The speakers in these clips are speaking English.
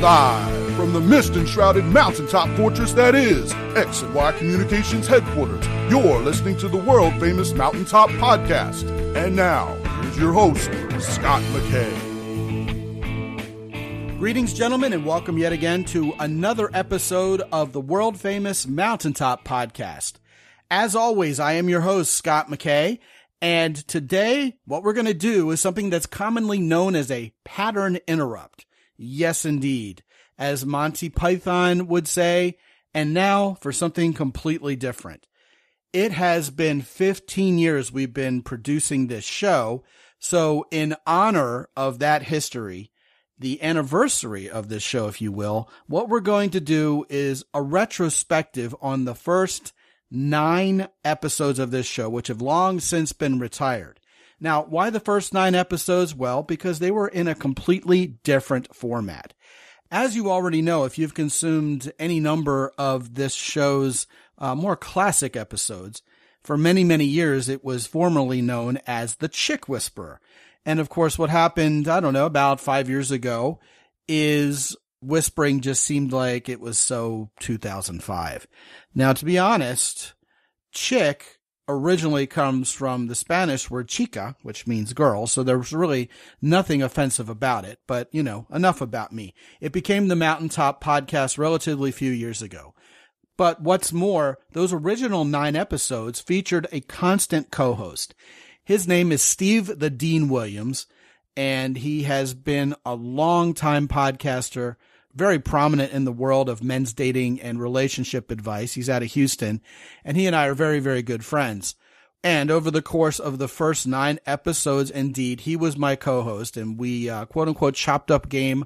Live from the mist-enshrouded mountaintop fortress that is X and Y Communications headquarters, you're listening to the world-famous Mountaintop Podcast. And now, here's your host, Scott McKay. Greetings, gentlemen, and welcome yet again to another episode of the world-famous Mountaintop Podcast. As always, I am your host, Scott McKay, and today what we're going to do is something that's commonly known as a pattern interrupt. Yes, indeed. As Monty Python would say, and now for something completely different. It has been 15 years we've been producing this show, so in honor of that history, the anniversary of this show, if you will, what we're going to do is a retrospective on the first 9 episodes of this show, which have long since been retired. Now, why the first 9 episodes? Well, because they were in a completely different format. As you already know, if you've consumed any number of this show's more classic episodes, for many, many years, it was formerly known as The Chick Whisperer. And of course, what happened, I don't know, about 5 years ago, is whispering just seemed like it was so 2005. Now, to be honest, chick originally comes from the Spanish word chica, which means girl, so there was really nothing offensive about it. But, you know, enough about me. It became the Mountaintop Podcast relatively few years ago. But what's more, those original 9 episodes featured a constant co-host. His name is Steve the Dean Williams, and he has been a long-time podcaster, very prominent in the world of men's dating and relationship advice. He's out of Houston, and he and I are very, very good friends. And over the course of the first 9 episodes, indeed, he was my co-host, and we, quote-unquote, chopped up game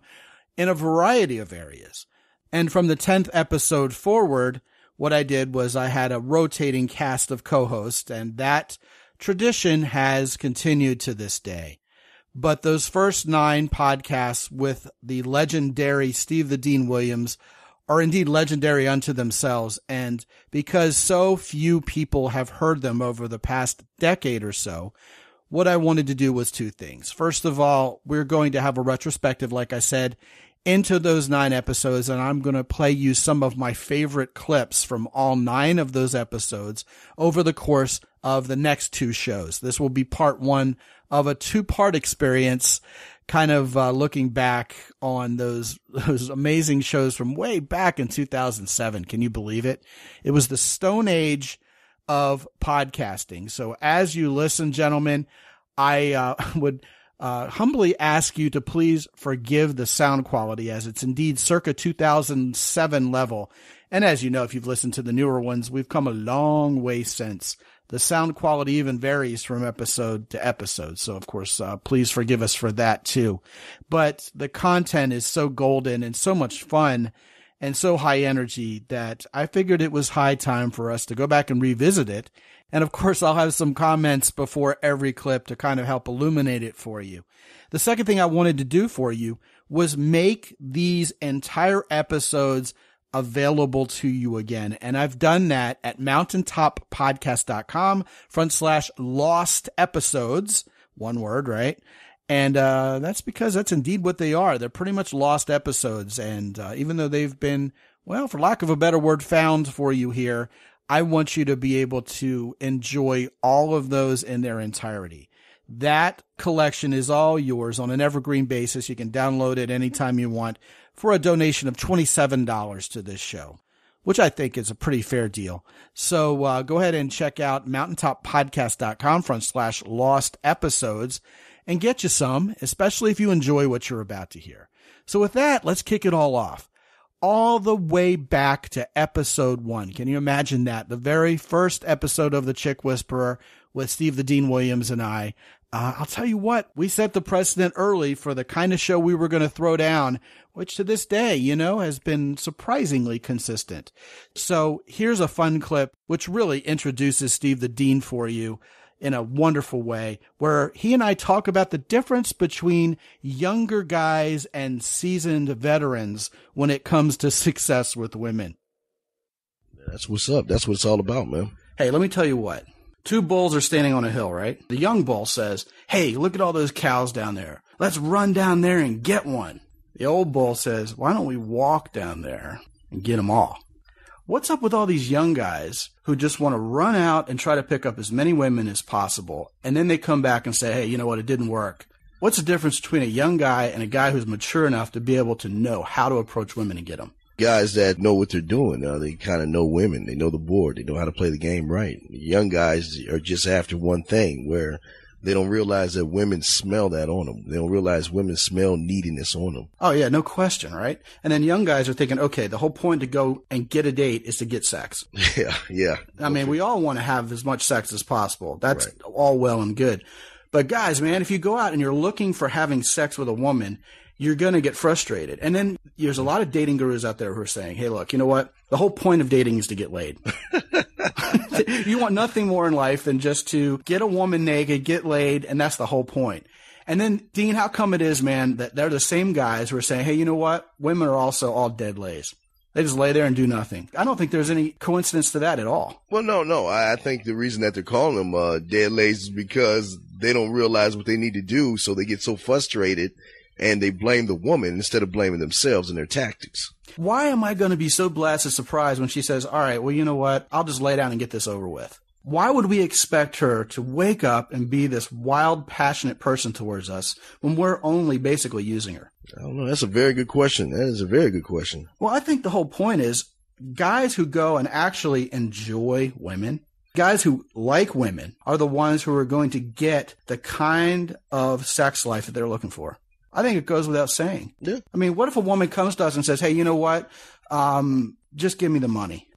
in a variety of areas. And from the 10th episode forward, what I did was I had a rotating cast of co-hosts, and that tradition has continued to this day. But those first 9 podcasts with the legendary Steve the Dean Williams are indeed legendary unto themselves. And because so few people have heard them over the past decade or so, what I wanted to do was 2 things. First of all, we're going to have a retrospective, like I said, into those 9 episodes, and I'm going to play you some of my favorite clips from all 9 of those episodes over the course of the next 2 shows. This will be part 1 of a 2-part experience, kind of looking back on those amazing shows from way back in 2007. Can you believe it? It was the Stone Age of podcasting. So as you listen, gentlemen, I would humbly ask you to please forgive the sound quality, as it's indeed circa 2007 level. And as you know, if you've listened to the newer ones, we've come a long way since. The sound quality even varies from episode to episode. So, of course, please forgive us for that, too. But the content is so golden and so much fun and so high energy that I figured it was high time for us to go back and revisit it. And, of course, I'll have some comments before every clip to kind of help illuminate it for you. The second thing I wanted to do for you was make these entire episodes available to you again. And I've done that at mountaintoppodcast.com/lost episodes. One word, right? And that's because that's indeed what they are. They're pretty much lost episodes. And even though they've been, well, for lack of a better word, found for you here, I want you to be able to enjoy all of those in their entirety. That collection is all yours on an evergreen basis. You can download it anytime you want for a donation of $27 to this show, which I think is a pretty fair deal. So go ahead and check out mountaintoppodcast.com/lost episodes and get you some, especially if you enjoy what you're about to hear. So with that, let's kick it all off. All the way back to episode 1. Can you imagine that? The very first episode of The Chick Whisperer with Steve the Dean Williams and I. I'll tell you what, we set the precedent early for the kind of show we were going to throw down, which to this day, you know, has been surprisingly consistent. So here's a fun clip, which really introduces Steve the Dean for you in a wonderful way, where he and I talk about the difference between younger guys and seasoned veterans when it comes to success with women. That's what's up. That's what it's all about, man. Hey, let me tell you what. 2 bulls are standing on a hill, right? The young bull says, hey, look at all those cows down there. Let's run down there and get one. The old bull says, why don't we walk down there and get them all? What's up with all these young guys who just want to run out and try to pick up as many women as possible, and then they come back and say, hey, you know what, it didn't work? What's the difference between a young guy and a guy who's mature enough to be able to know how to approach women and get them? Guys that know what they're doing, they kind of know women. They know the board. They know how to play the game right. Young guys are just after one thing, where they don't realize that women smell that on them. They don't realize women smell neediness on them. Oh, yeah, no question, right? And then young guys are thinking, okay, the whole point to go and get a date is to get sex. Yeah. I mean, we all want to have as much sex as possible. That's right. All well and good. But guys, man, if you go out and you're looking for having sex with a woman, you're going to get frustrated. And then there's a lot of dating gurus out there who are saying, hey, look, you know what? The whole point of dating is to get laid. You want nothing more in life than just to get a woman naked, get laid, and that's the whole point. And then, Dean, how come it is, man, that they're the same guys who are saying, hey, you know what? Women are also all dead lays. They just lay there and do nothing. I don't think there's any coincidence to that at all. Well, no. I think the reason that they're calling them dead lays is because they don't realize what they need to do, so they get so frustrated and they blame the woman instead of blaming themselves and their tactics. Why am I going to be so blasted surprised when she says, all right, well, you know what? I'll just lay down and get this over with. Why would we expect her to wake up and be this wild, passionate person towards us when we're only basically using her? I don't know. That's a very good question. That is a very good question. Well, I think the whole point is guys who go and actually enjoy women, guys who like women, are the ones who are going to get the kind of sex life that they're looking for. I think it goes without saying. Yeah. I mean, what if a woman comes to us and says, hey, you know what? Just give me the money.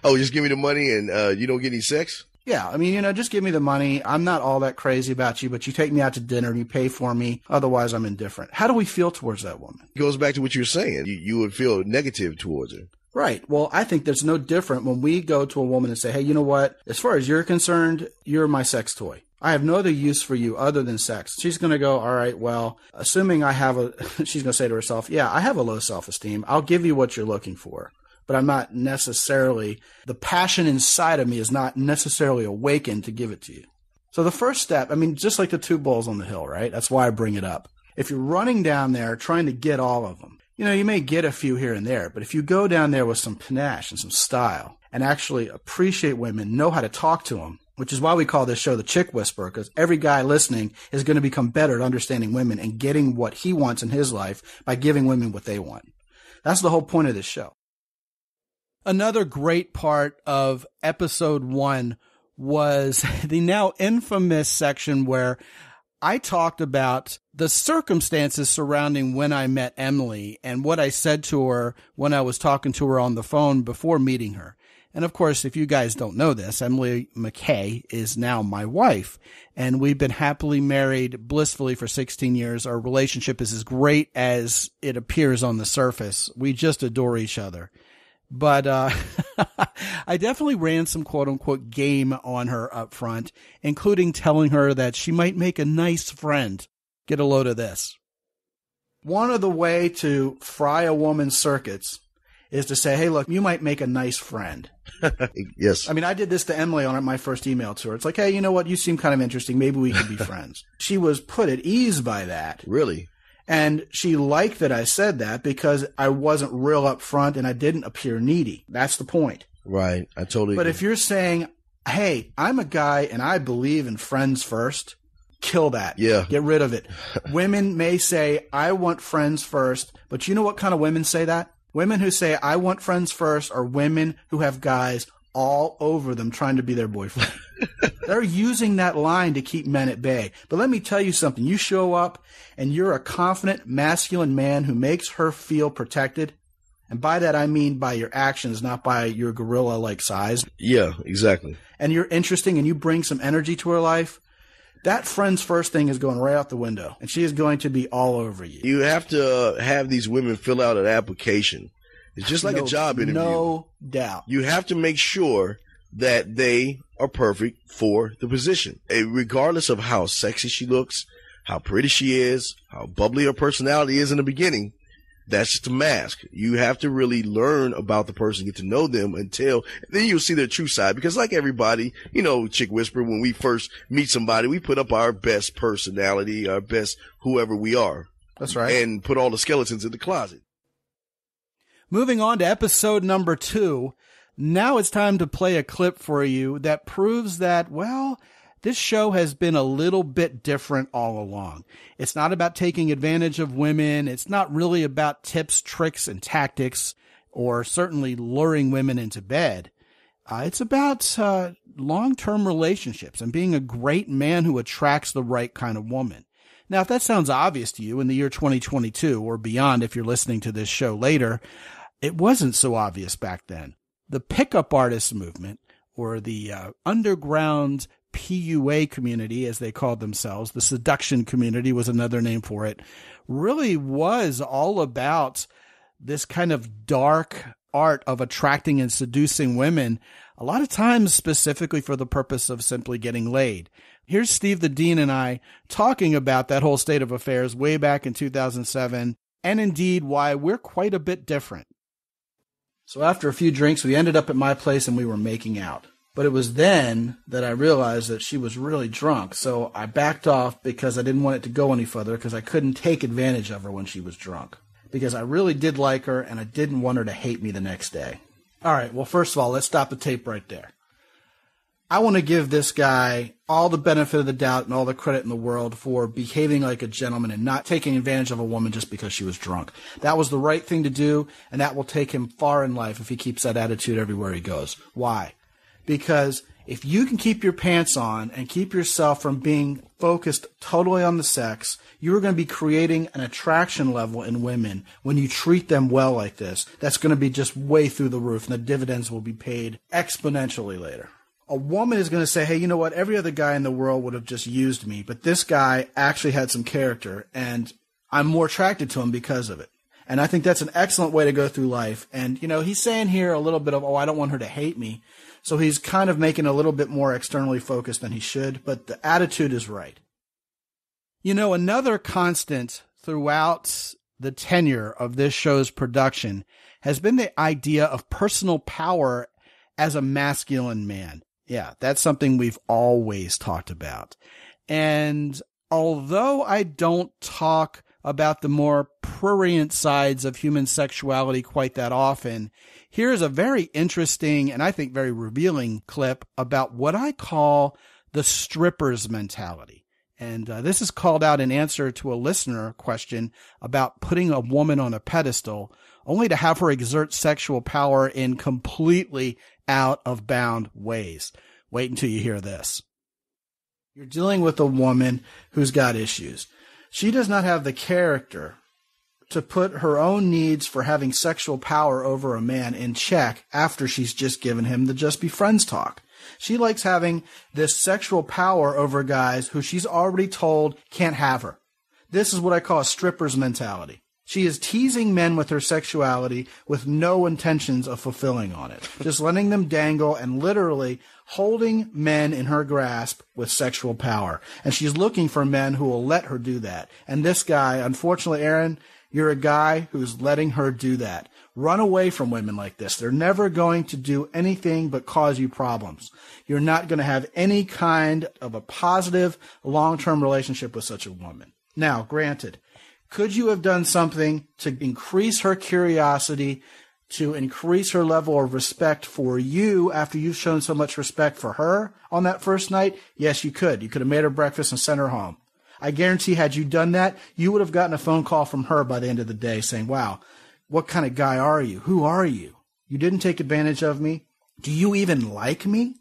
Oh, just give me the money and you don't get any sex? Yeah. I mean, just give me the money. I'm not all that crazy about you, but you take me out to dinner and you pay for me. Otherwise, I'm indifferent. How do we feel towards that woman? It goes back to what you're saying. You would feel negative towards her. Right. Well, I think there's no different when we go to a woman and say, hey, you know what? As far as you're concerned, you're my sex toy. I have no other use for you other than sex. She's going to go, all right, well, assuming I have she's going to say to herself, yeah, I have a low self-esteem. I'll give you what you're looking for. But I'm not necessarily, the passion inside of me is not necessarily awakened to give it to you. So the first step, I mean, just like the two bulls on the hill, right? That's why I bring it up. If you're running down there trying to get all of them, you may get a few here and there, but if you go down there with some panache and some style and actually appreciate women, know how to talk to them, which is why we call this show the Chick Whisperer, because every guy listening is going to become better at understanding women and getting what he wants in his life by giving women what they want. That's the whole point of this show. Another great part of episode 1 was the now infamous section where I talked about the circumstances surrounding when I met Emily and what I said to her when I was talking to her on the phone before meeting her. And of course, if you guys don't know this, Emily McKay is now my wife, and we've been happily married blissfully for 16 years. Our relationship is as great as it appears on the surface. We just adore each other. But I definitely ran some quote-unquote game on her up front, including telling her that she might make a nice friend. Get a load of this. One of the way to fry a woman's circuits is to say, hey, look, you might make a nice friend. Yes. I mean, I did this to Emily on my first email to her. It's like, hey, you know what? You seem kind of interesting. Maybe we could be friends. She was put at ease by that. Really? And she liked that I said that because I wasn't real up front and I didn't appear needy. That's the point. Right. I totally But agree. if you're saying, hey, I'm a guy and I believe in friends first, kill that. Yeah. Get rid of it. Women may say, I want friends first. But you know what kind of women say that? Women who say, I want friends first are women who have guys all over them trying to be their boyfriend. They're using that line to keep men at bay. But let me tell you something. You show up and you're a confident, masculine man who makes her feel protected. And by that, I mean by your actions, not by your gorilla-like size. Yeah, exactly. And you're interesting and you bring some energy to her life. That friends first thing is going right out the window. And she is going to be all over you. You have to have these women fill out an application. It's just like a job interview. No doubt. You have to make sure that they are perfect for the position. Regardless of how sexy she looks, how pretty she is, how bubbly her personality is in the beginning, that's just a mask. You have to really learn about the person, get to know them then you'll see their true side. Because like everybody, Chick Whisperer, when we first meet somebody, we put up our best personality, our best whoever we are. That's right. And put all the skeletons in the closet. Moving on to episode number 2. Now it's time to play a clip for you that proves that, well, this show has been a little bit different all along. It's not about taking advantage of women. It's not really about tips, tricks, and tactics, or certainly luring women into bed. It's about long-term relationships and being a great man who attracts the right kind of woman. Now, if that sounds obvious to you in the year 2022 or beyond, if you're listening to this show later, it wasn't so obvious back then. The pickup artist movement, or the underground PUA community, as they called themselves, the seduction community was another name for it, really was all about this kind of dark art of attracting and seducing women, a lot of times specifically for the purpose of simply getting laid. Here's Steve the Dean and I talking about that whole state of affairs way back in 2007, and indeed why we're quite a bit different. So after a few drinks, we ended up at my place and we were making out. But it was then that I realized that she was really drunk, so I backed off because I didn't want it to go any further because I couldn't take advantage of her when she was drunk. Because I really did like her and I didn't want her to hate me the next day. All right, well, first of all, let's stop the tape right there. I want to give this guy all the benefit of the doubt and all the credit in the world for behaving like a gentleman and not taking advantage of a woman just because she was drunk. That was the right thing to do, and that will take him far in life if he keeps that attitude everywhere he goes. Why? Because if you can keep your pants on and keep yourself from being focused totally on the sex, you're going to be creating an attraction level in women when you treat them well like this. That's going to be just way through the roof, and the dividends will be paid exponentially later. A woman is going to say, hey, you know what? Every other guy in the world would have just used me, but this guy actually had some character, and I'm more attracted to him because of it. And I think that's an excellent way to go through life. And, you know, he's saying here a little bit of, I don't want her to hate me. So he's kind of making a little bit more externally focused than he should, but the attitude is right. You know, another constant throughout the tenure of this show's production has been the idea of personal power as a masculine man. Yeah, that's something we've always talked about. And although I don't talk about the more prurient sides of human sexuality quite that often, here's a very interesting and I think very revealing clip about what I call the stripper's mentality. And this is called out in answer to a listener question about putting a woman on a pedestal only to have her exert sexual power in completely out of bound ways. Wait until you hear this. You're dealing with a woman who's got issues. She does not have the character to put her own needs for having sexual power over a man in check after she's just given him the just be friends talk. She likes having this sexual power over guys who she's already told can't have her. This is what I call a stripper's mentality. She is teasing men with her sexuality with no intentions of fulfilling on it. Just letting them dangle and literally holding men in her grasp with sexual power. And she's looking for men who will let her do that. And this guy, unfortunately, Aaron, you're a guy who's letting her do that. Run away from women like this. They're never going to do anything but cause you problems. You're not going to have any kind of a positive long-term relationship with such a woman. Now, granted, could you have done something to increase her curiosity, to increase her level of respect for you after you've shown so much respect for her on that first night? Yes, you could. You could have made her breakfast and sent her home. I guarantee had you done that, you would have gotten a phone call from her by the end of the day saying, wow, what kind of guy are you? Who are you? You didn't take advantage of me? Do you even like me?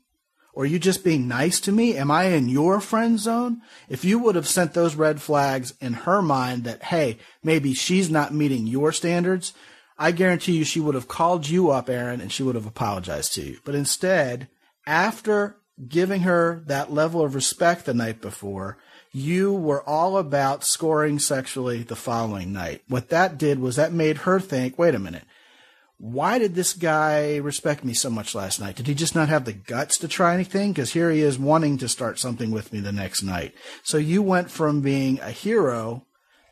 Or are you just being nice to me? Am I in your friend zone? If you would have sent those red flags in her mind that, hey, maybe she's not meeting your standards, I guarantee you she would have called you up, Aaron, and she would have apologized to you. But instead, after giving her that level of respect the night before, you were all about scoring sexually the following night. What that did was that made her think, wait a minute, why did this guy respect me so much last night? Did he just not have the guts to try anything? Because here he is wanting to start something with me the next night. So you went from being a hero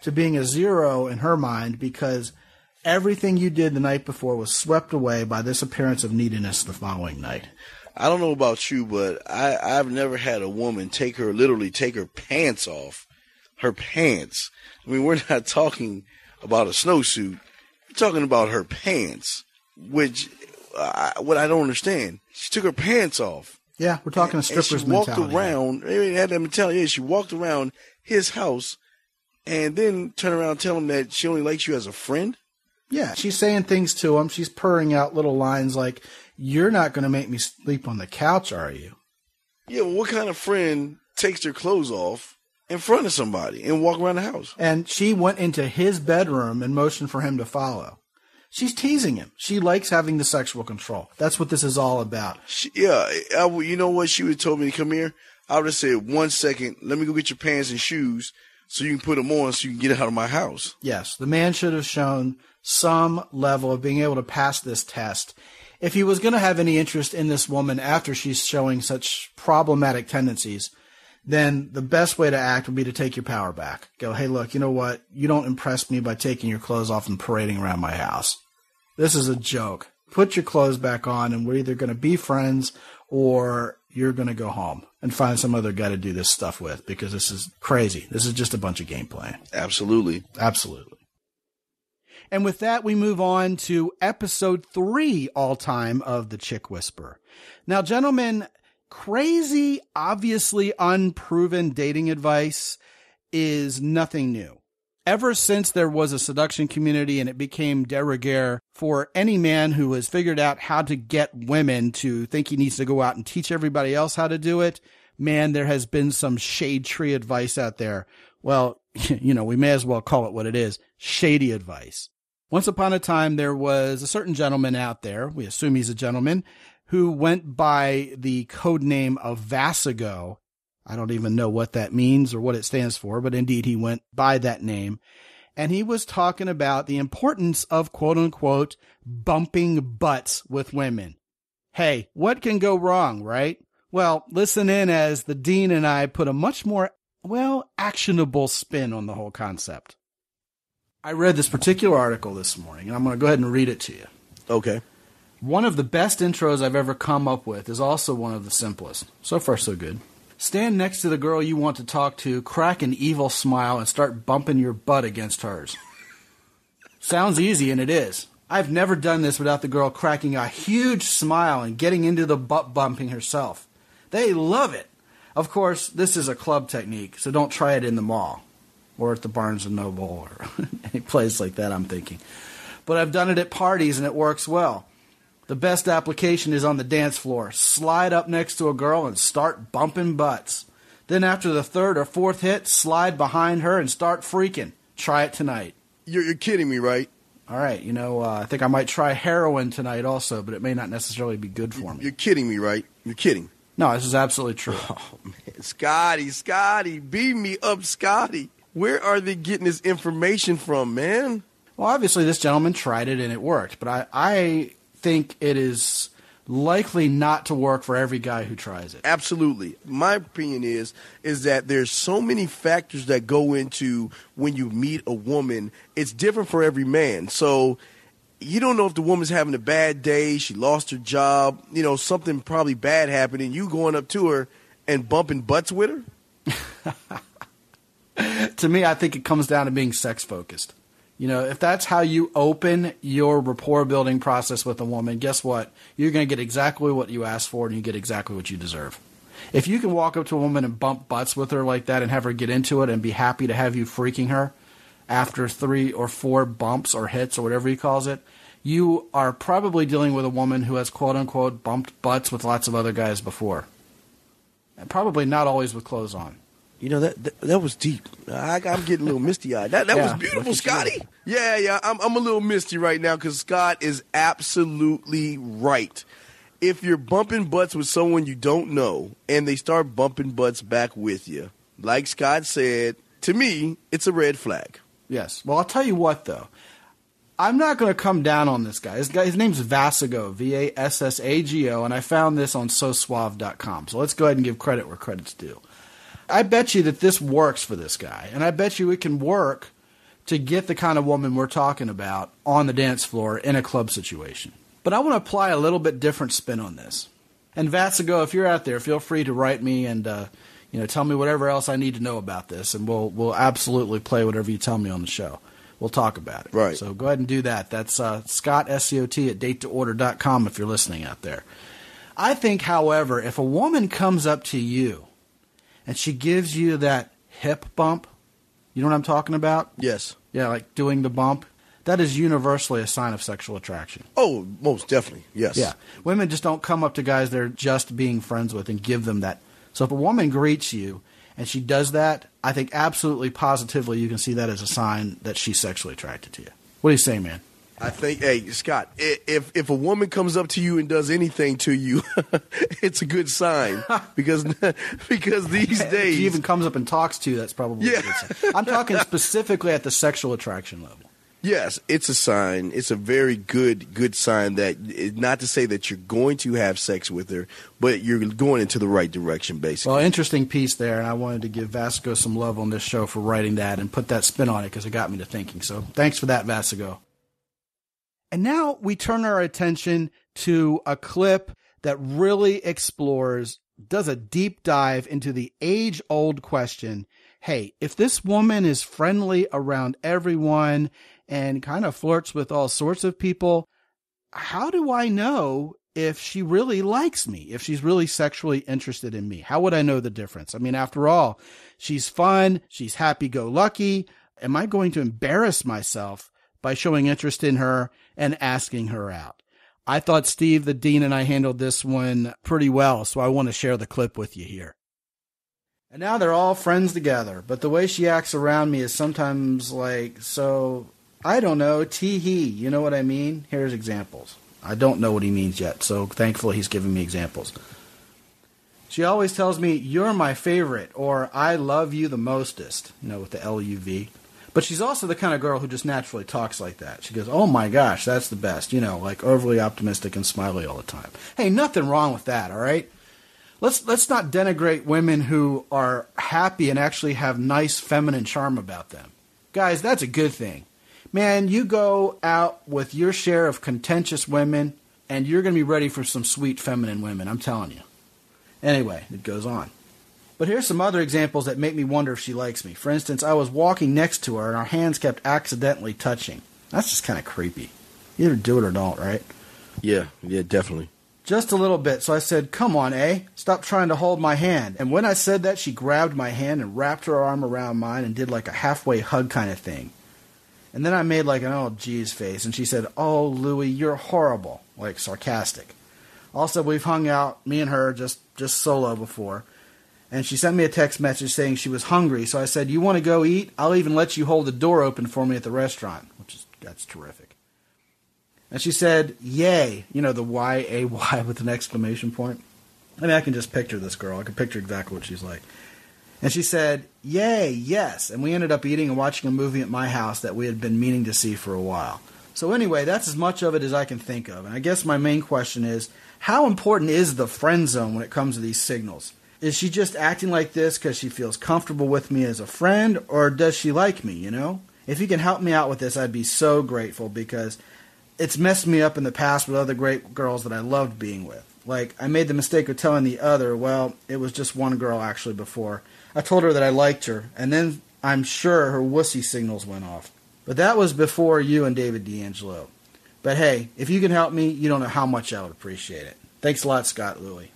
to being a zero in her mind because everything you did the night before was swept away by this appearance of neediness the following night. I don't know about you, but I've never had a woman literally take her pants off her pants. I mean, we're not talking about a snowsuit. We're talking about her pants, which what I don't understand. She took her pants off. Yeah, we're talking a stripper's mentality. She walked around. Had that mentality. Yeah, she walked around his house and then turn around and tell him that she only likes you as a friend. Yeah, she's saying things to him. She's purring out little lines like, "You're not going to make me sleep on the couch, are you?" Yeah, well, what kind of friend takes their clothes off in front of somebody and walk around the house? And she went into his bedroom and motioned for him to follow. She's teasing him. She likes having the sexual control. That's what this is all about. You know what? She would have told me to come here. I would have said, 1 second, let me go get your pants and shoes so you can put them on so you can get out of my house. Yes, the man should have shown some level of being able to pass this test. If he was going to have any interest in this woman after she's showing such problematic tendencies, then the best way to act would be to take your power back. Go, "Hey, look, you know what? You don't impress me by taking your clothes off and parading around my house. This is a joke. Put your clothes back on and we're either going to be friends or you're going to go home and find some other guy to do this stuff with, because this is crazy. This is just a bunch of gameplay." Absolutely. Absolutely. And with that, we move on to episode 3 all-time of The Chick Whisperer. Now, gentlemen, crazy, obviously unproven dating advice is nothing new. Ever since there was a seduction community and it became de rigueur for any man who has figured out how to get women to think he needs to go out and teach everybody else how to do it, man, there has been some shade tree advice out there. Well, you know, we may as well call it what it is, shady advice. Once upon a time, there was a certain gentleman out there, we assume he's a gentleman, who went by the code name of Vasigo. I don't even know what that means or what it stands for, but indeed he went by that name. And he was talking about the importance of, quote unquote, bumping butts with women. Hey, what can go wrong, right? Well, listen in as the Dean and I put a much more, actionable spin on the whole concept. I read this particular article this morning, and I'm going to go ahead and read it to you. Okay. One of the best intros I've ever come up with is also one of the simplest. So far, so good. Stand next to the girl you want to talk to, crack an evil smile, and start bumping your butt against hers. Sounds easy, and it is. I've never done this without the girl cracking a huge smile and getting into the butt bumping herself. They love it. Of course, this is a club technique, so don't try it in the mall or at the Barnes & Noble or any place like that, I'm thinking. But I've done it at parties, and it works well. The best application is on the dance floor. Slide up next to a girl and start bumping butts. Then after the third or fourth hit, slide behind her and start freaking. Try it tonight. You're kidding me, right? All right, I think I might try heroin tonight also, but it may not necessarily be good for me. You're kidding me, right? You're kidding. No, this is absolutely true. Oh, man. Scotty, beat me up, Scotty. Where are they getting this information from, man? Well, obviously this gentleman tried it and it worked, but I think it is likely not to work for every guy who tries it. Absolutely. My opinion is that there's so many factors that go into when you meet a woman. It's different for every man. So you don't know if the woman's having a bad day, she lost her job, something probably bad happened, and you going up to her and bumping butts with her? To me, I think it comes down to being sex-focused. If that's how you open your rapport-building process with a woman, guess what? You're going to get exactly what you asked for, and you get exactly what you deserve. If you can walk up to a woman and bump butts with her like that and have her get into it and be happy to have you freaking her after 3 or 4 bumps or hits or whatever he calls it, you are probably dealing with a woman who has quote-unquote bumped butts with lots of other guys before. And probably not always with clothes on. That was deep. I'm getting a little misty-eyed. That was beautiful, Scotty. Yeah, I'm a little misty right now because Scott is absolutely right. If you're bumping butts with someone you don't know and they start bumping butts back with you, like Scott said, to me, it's a red flag. Yes. Well, I'll tell you what, though. I'm not going to come down on this guy. His name's Vasigo, Vassago, and I found this on SoSuave.com. So let's go ahead and give credit where credit's due. I bet you that this works for this guy, and I bet you it can work to get the kind of woman we're talking about on the dance floor in a club situation. But I want to apply a little bit different spin on this. And Vasigo, if you're out there, feel free to write me and Tell me whatever else I need to know about this, and we'll absolutely play whatever you tell me on the show. We'll talk about it. Right. So go ahead and do that. That's Scott, SCOT, at datetoorder.com if you're listening out there. I think, however, if a woman comes up to you and she gives you that hip bump, you know what I'm talking about? Yes. Yeah, like doing the bump. That is universally a sign of sexual attraction. Oh, most definitely. Yes. Yeah. Women just don't come up to guys they're just being friends with and give them that. So if a woman greets you and she does that, I think absolutely positively you can see that as a sign that she's sexually attracted to you. What do you say, man? I think, hey, Scott, if a woman comes up to you and does anything to you, it's a good sign because these days, if she even comes up and talks to you, that's probably a good sign. I'm talking specifically at the sexual attraction level. Yes, it's a sign. It's a very good sign that, not to say that you're going to have sex with her, but you're going into the right direction, basically. Well, interesting piece there, and I wanted to give Vasco some love on this show for writing that and put that spin on it because it got me to thinking. So thanks for that, Vasco. And now we turn our attention to a clip that really does a deep dive into the age-old question, hey, if this woman is friendly around everyone and kind of flirts with all sorts of people, how do I know if she really likes me, if she's really sexually interested in me? How would I know the difference? I mean, after all, she's fun, she's happy-go-lucky. Am I going to embarrass myself by showing interest in her and asking her out? I thought Steve, the Dean, and I handled this one pretty well, so I want to share the clip with you here. And now they're all friends together, but the way she acts around me is sometimes like, so, I don't know, tee-hee, you know what I mean? Here's examples. I don't know what he means yet, so thankfully he's giving me examples. She always tells me, you're my favorite, or I love you the mostest, with the L-U-V. But she's also the kind of girl who just naturally talks like that. She goes, oh my gosh, that's the best. Like overly optimistic and smiley all the time. Hey, nothing wrong with that, all right? Let's not denigrate women who are happy and actually have nice feminine charm about them. Guys, that's a good thing. Man, you go out with your share of contentious women, and you're going to be ready for some sweet feminine women, I'm telling you. Anyway, it goes on. But here's some other examples that make me wonder if she likes me. For instance, I was walking next to her and our hands kept accidentally touching. That's just kind of creepy. You either do it or don't, right? Yeah, definitely. Just a little bit. So I said, come on, stop trying to hold my hand. And when I said that, she grabbed my hand and wrapped her arm around mine and did like a halfway hug kind of thing. And then I made like an oh geez face. And she said, oh, Louie, you're horrible. Like sarcastic. Also, we've hung out, me and her, just solo before. And she sent me a text message saying she was hungry. So I said, you want to go eat? I'll even let you hold the door open for me at the restaurant. That's terrific. And she said, yay. The Y-A-Y with an exclamation point. I mean, I can just picture this girl. I can picture exactly what she's like. And she said, yay, yes. And we ended up eating and watching a movie at my house that we had been meaning to see for a while. So anyway, that's as much of it as I can think of. And I guess my main question is, how important is the friend zone when it comes to these signals? Is she just acting like this because she feels comfortable with me as a friend, or does she like me, If you can help me out with this, I'd be so grateful because it's messed me up in the past with other great girls that I loved being with. Like, I made the mistake of telling the other, well, it was just one girl actually before. I told her that I liked her, and then I'm sure her wussy signals went off. But that was before you and David D'Angelo. But hey, if you can help me, you don't know how much I would appreciate it. Thanks a lot, Scott Louie.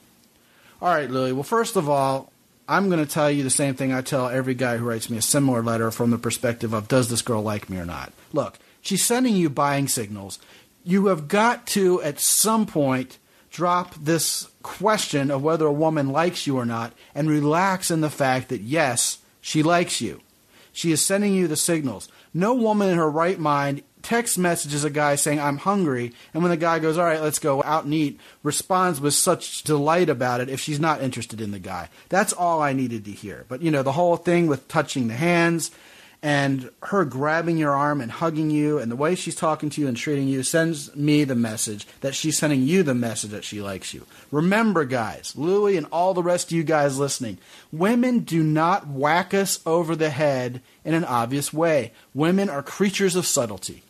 All right, Louie. Well, first of all, I'm going to tell you the same thing I tell every guy who writes me a similar letter from the perspective of, does this girl like me or not? Look, she's sending you buying signals. You have got to, at some point, drop this question of whether a woman likes you or not and relax in the fact that, yes, she likes you. She is sending you the signals. No woman in her right mind text messages a guy saying, I'm hungry, and when the guy goes, all right, let's go out and eat, responds with such delight about it if she's not interested in the guy. That's all I needed to hear. But, the whole thing with touching the hands and her grabbing your arm and hugging you and the way she's talking to you and treating you sends me the message that she's sending you the message that she likes you. Remember, guys, Louie and all the rest of you guys listening, women do not whack us over the head in an obvious way. Women are creatures of subtlety.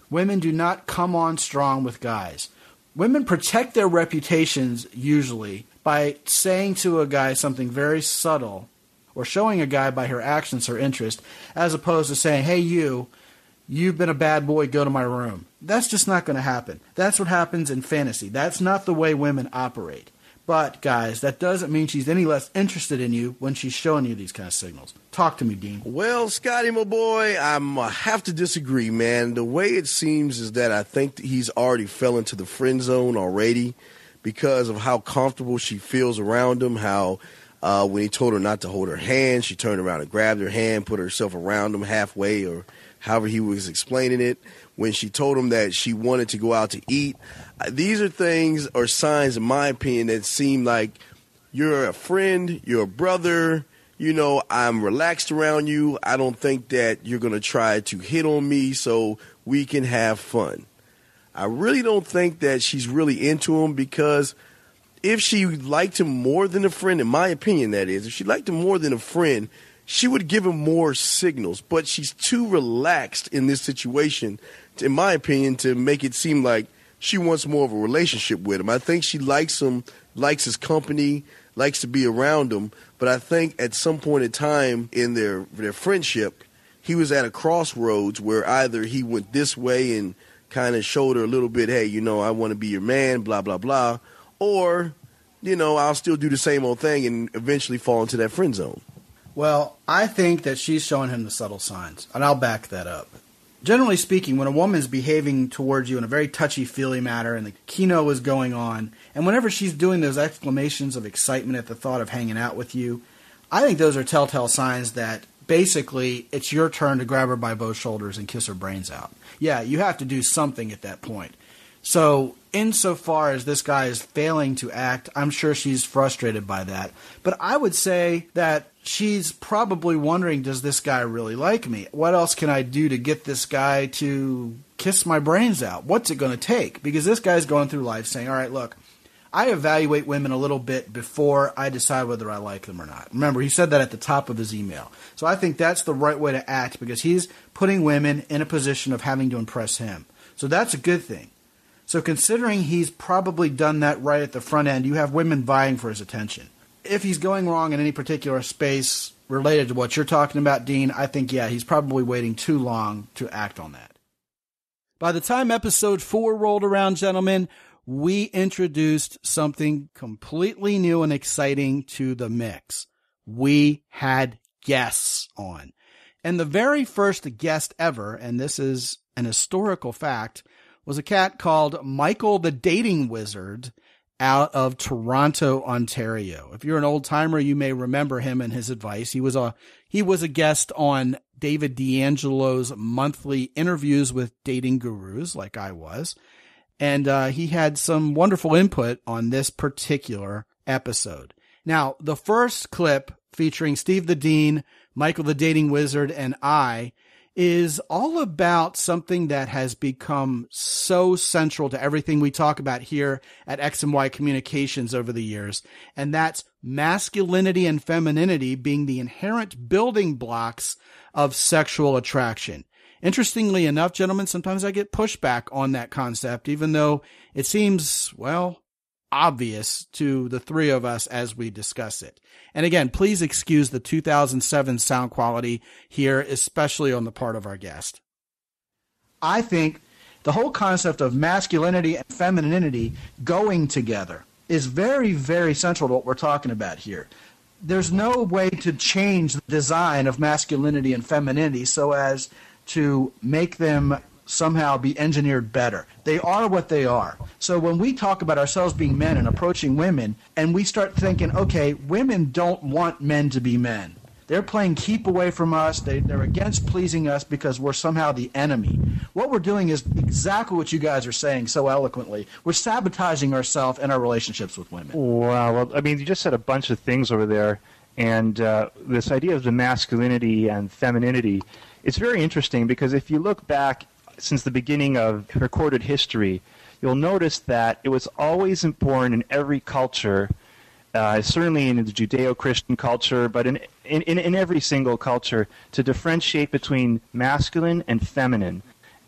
Women do not come on strong with guys. Women protect their reputations, usually, by saying to a guy something very subtle or showing a guy by her actions her interest, as opposed to saying, hey, you've been a bad boy, go to my room. That's just not going to happen. That's what happens in fantasy. That's not the way women operate. But, guys, that doesn't mean she's any less interested in you when she's showing you these kind of signals. Talk to me, Dean. Well, Scotty, my boy, I have to disagree, man. The way it seems is that I think that he's already fell into the friend zone already because of how comfortable she feels around him, how when he told her not to hold her hand, she turned around and grabbed her hand, put herself around him halfway, or however he was explaining it. When she told him that she wanted to go out to eat, these are things or signs, in my opinion, that seem like you're a friend, you're a brother, I'm relaxed around you. I don't think that you're going to try to hit on me so we can have fun. I really don't think that she's really into him, because if she liked him more than a friend, in my opinion, that is, if she liked him more than a friend, she would give him more signals. But she's too relaxed in this situation, in my opinion, to make it seem like she wants more of a relationship with him. I think she likes him, likes his company, likes to be around him. But I think at some point in time in their friendship, he was at a crossroads where either he went this way and kind of showed her a little bit, hey, I want to be your man, blah, blah, blah. Or, I'll still do the same old thing and eventually fall into that friend zone. Well, I think that she's showing him the subtle signs, and I'll back that up. Generally speaking, when a woman's behaving towards you in a very touchy-feely manner and the kino is going on, and whenever she's doing those exclamations of excitement at the thought of hanging out with you, I think those are telltale signs that basically it's your turn to grab her by both shoulders and kiss her brains out. Yeah, you have to do something at that point. So insofar as this guy is failing to act, I'm sure she's frustrated by that. But I would say that she's probably wondering, does this guy really like me? What else can I do to get this guy to kiss my brains out? What's it going to take? Because this guy's going through life saying, all right, look, I evaluate women a little bit before I decide whether I like them or not. Remember, he said that at the top of his email. So I think that's the right way to act, because he's putting women in a position of having to impress him. So that's a good thing. So considering he's probably done that right at the front end, you have women vying for his attention. If he's going wrong in any particular space related to what you're talking about, Dean, I think, yeah, he's probably waiting too long to act on that. By the time episode 4 rolled around, gentlemen, we introduced something completely new and exciting to the mix. We had guests on. And the very first guest ever, and this is an historical fact, was a cat called Michael the Dating Wizard out of Toronto, Ontario. If you're an old timer, you may remember him and his advice. He was a guest on David D'Angelo's monthly interviews with dating gurus, like I was. And he had some wonderful input on this particular episode. Now, the first clip featuring Steve the Dean, Michael the Dating Wizard, and I is all about something that has become so central to everything we talk about here at X and Y Communications over the years, and that's masculinity and femininity being the inherent building blocks of sexual attraction. Interestingly enough, gentlemen, sometimes I get pushback on that concept, even though it seems, well, obvious to the three of us as we discuss it. And again, please excuse the 2007 sound quality here, especially on the part of our guest. I think the whole concept of masculinity and femininity going together is very, very central to what we're talking about here. There's no way to change the design of masculinity and femininity so as to make them somehow be engineered better. They are what they are. So when we talk about ourselves being men and approaching women, and we start thinking, okay, women don't want men to be men. They're playing keep away from us. They're against pleasing us because we're somehow the enemy. What we're doing is exactly what you guys are saying so eloquently. We're sabotaging ourselves and our relationships with women. Wow. Well, I mean, you just said a bunch of things over there. And this idea of the masculinity and femininity, it's very interesting because if you look back since the beginning of recorded history, you'll notice that it was always important in every culture, certainly in the Judeo-Christian culture, but in every single culture, to differentiate between masculine and feminine.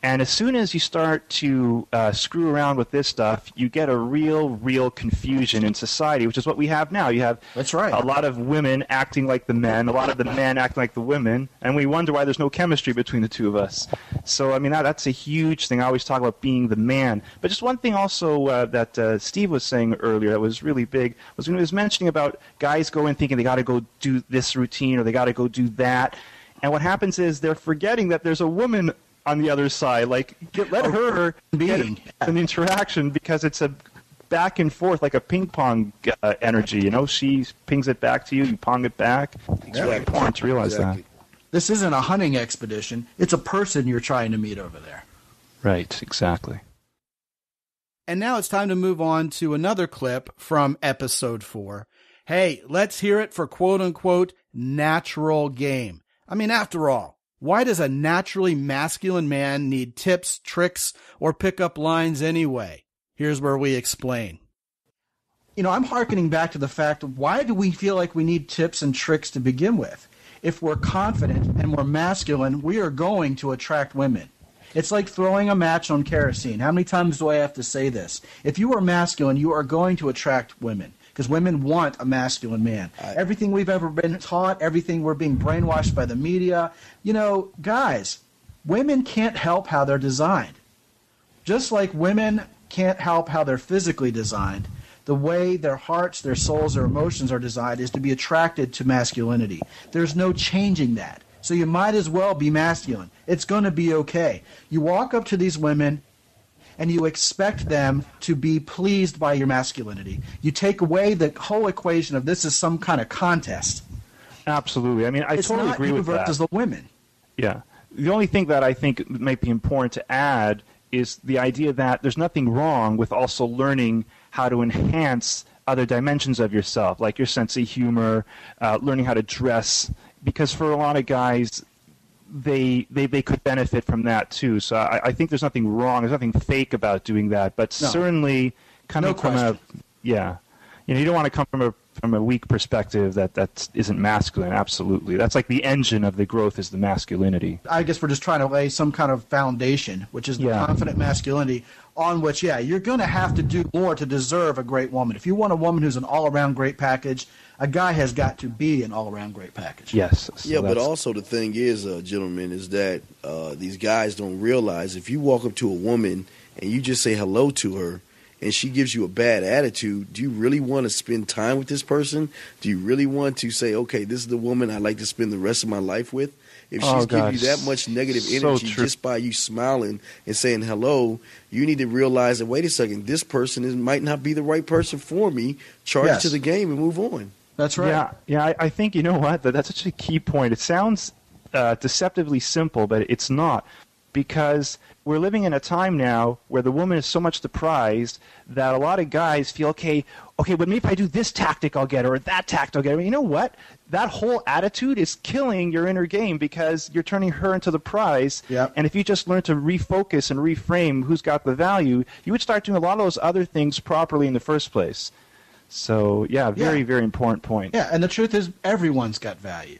And as soon as you start to screw around with this stuff, you get a real confusion in society, which is what we have now. You have That's right. a lot of women acting like the men, a lot of the men acting like the women, and we wonder why there's no chemistry between the two of us. So, I mean, that's a huge thing. I always talk about being the man. But just one thing also that Steve was saying earlier that was really big was when he was mentioning about guys going thinking they got to go do this routine or they got to go do that. And what happens is they're forgetting that there's a woman on the other side. Like, let her get an interaction, because it's a back and forth, like a ping pong energy. You know, she pings it back to you, you pong it back. It's really important to realize that. This isn't a hunting expedition. It's a person you're trying to meet over there. Right, exactly. And now it's time to move on to another clip from episode 4. Hey, let's hear it for quote-unquote natural game. I mean, after all, why does a naturally masculine man need tips, tricks, or pickup lines anyway? Here's where we explain. You know, I'm hearkening back to the fact of why do we feel like we need tips and tricks to begin with? If we're confident and we're masculine, we are going to attract women. It's like throwing a match on kerosene. How many times do I have to say this? If you are masculine, you are going to attract women, because women want a masculine man. Everything we've ever been taught, everything we're being brainwashed by the media. You know, guys, women can't help how they're designed. Just like women can't help how they're physically designed, the way their hearts, their souls, their emotions are designed is to be attracted to masculinity. There's no changing that. So you might as well be masculine. It's going to be okay. You walk up to these women and you expect them to be pleased by your masculinity. You take away the whole equation of this is some kind of contest. Absolutely. I mean, I totally agree with that. It's not as the women. Yeah. The only thing that I think might be important to add is the idea that there's nothing wrong with also learning how to enhance other dimensions of yourself, like your sense of humor, learning how to dress, because for a lot of guys, they could benefit from that too. So I think there's nothing wrong, there's nothing fake about doing that, but certainly coming from you don't want to come from a weak perspective that isn't masculine. Absolutely. That's like the engine of the growth is the masculinity. I guess we're just trying to lay some kind of foundation, which is the confident masculinity, on which, you're going to have to do more to deserve a great woman. If you want a woman who's an all-around great package, a guy has got to be an all-around great package. Yes. So but also the thing is, gentlemen, is that these guys don't realize if you walk up to a woman and you just say hello to her, and she gives you a bad attitude, do you really want to spend time with this person? Do you really want to say, okay, this is the woman I'd like to spend the rest of my life with? If she's giving you that much negative energy just by you smiling and saying hello, you need to realize that, wait a second, this person might not be the right person for me. Charge to the game and move on. That's right. Yeah. I think, you know what, that's such a key point. It sounds deceptively simple, but it's not. Because we're living in a time now where the woman is so much the prize that a lot of guys feel, okay, but maybe if I do this tactic, I'll get her, or that tactic, I'll get her. You know what? That whole attitude is killing your inner game because you're turning her into the prize. Yep. And if you just learn to refocus and reframe who's got the value, you would start doing a lot of those other things properly in the first place. So, very, very important point. Yeah, and the truth is everyone's got value.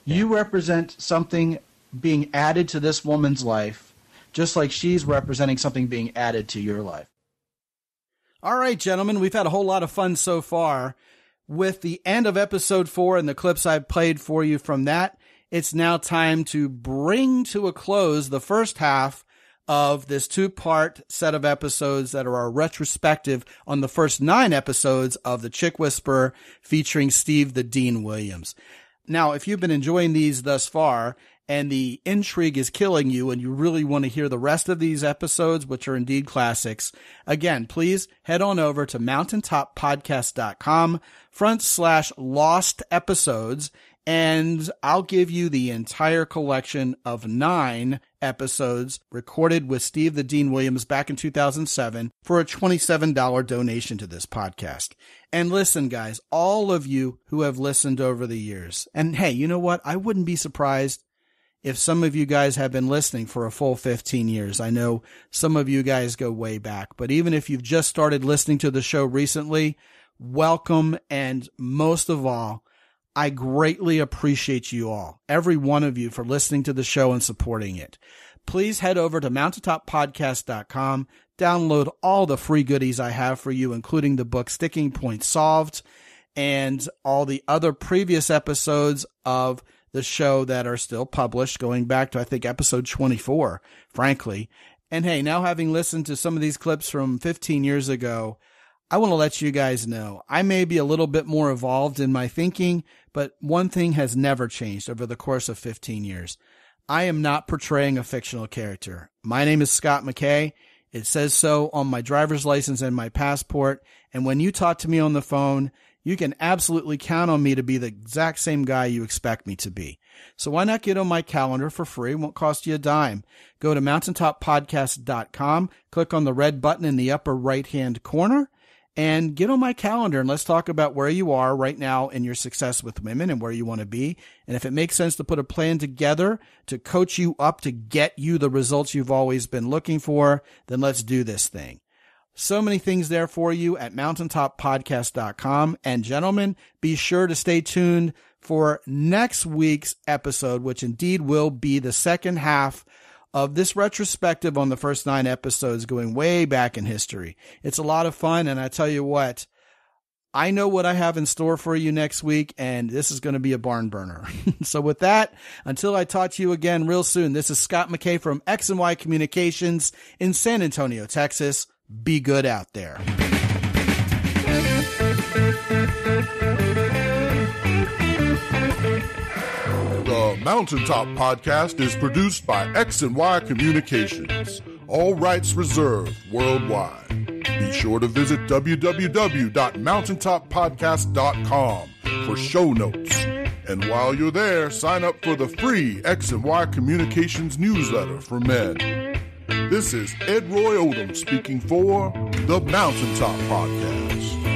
You represent something being added to this woman's life, just like she's representing something being added to your life. All right, gentlemen, we've had a whole lot of fun so far. With the end of episode 4 and the clips I've played for you from that, it's now time to bring to a close the first half of this 2-part set of episodes that are a retrospective on the first 9 episodes of The Chick Whisperer featuring Steve the Dean Williams. Now, if you've been enjoying these thus far and the intrigue is killing you and you really want to hear the rest of these episodes, which are indeed classics, again, please head on over to mountaintoppodcast.com/lost episodes, and I'll give you the entire collection of 9 episodes recorded with Steve the Dean Williams back in 2007 for a $27 donation to this podcast. And listen, guys, all of you who have listened over the years, and hey, you know what? I wouldn't be surprised if some of you guys have been listening for a full 15 years. I know some of you guys go way back, but even if you've just started listening to the show recently, welcome. And most of all, I greatly appreciate you all, every one of you, for listening to the show and supporting it. Please head over to mountaintop.podcast.com, download all the free goodies I have for you, including the book Sticking Point Solved and all the other previous episodes of the show that are still published, going back to, I think, episode 24, frankly. And hey, now having listened to some of these clips from 15 years ago, I want to let you guys know I may be a little bit more evolved in my thinking, but one thing has never changed over the course of 15 years. I am not portraying a fictional character. My name is Scott McKay. It says so on my driver's license and my passport. And when you talk to me on the phone, you can absolutely count on me to be the exact same guy you expect me to be. So why not get on my calendar for free? It won't cost you a dime. Go to mountaintoppodcast.com, click on the red button in the upper right-hand corner, and get on my calendar, and let's talk about where you are right now in your success with women and where you want to be. And if it makes sense to put a plan together to coach you up to get you the results you've always been looking for, then let's do this thing. So many things there for you at mountaintoppodcast.com. And gentlemen, be sure to stay tuned for next week's episode, which indeed will be the second half of this retrospective on the first 9 episodes going way back in history. It's a lot of fun, and I tell you what, I know what I have in store for you next week, and this is going to be a barn burner. So with that, until I talk to you again real soon, this is Scott McKay from X&Y Communications in San Antonio, Texas. Be good out there. The Mountaintop Podcast is produced by X&Y Communications. All rights reserved worldwide. Be sure to visit www.mountaintoppodcast.com for show notes. And while you're there, sign up for the free X&Y Communications newsletter for men. This is Ed Roy Odom speaking for the Mountaintop Podcast.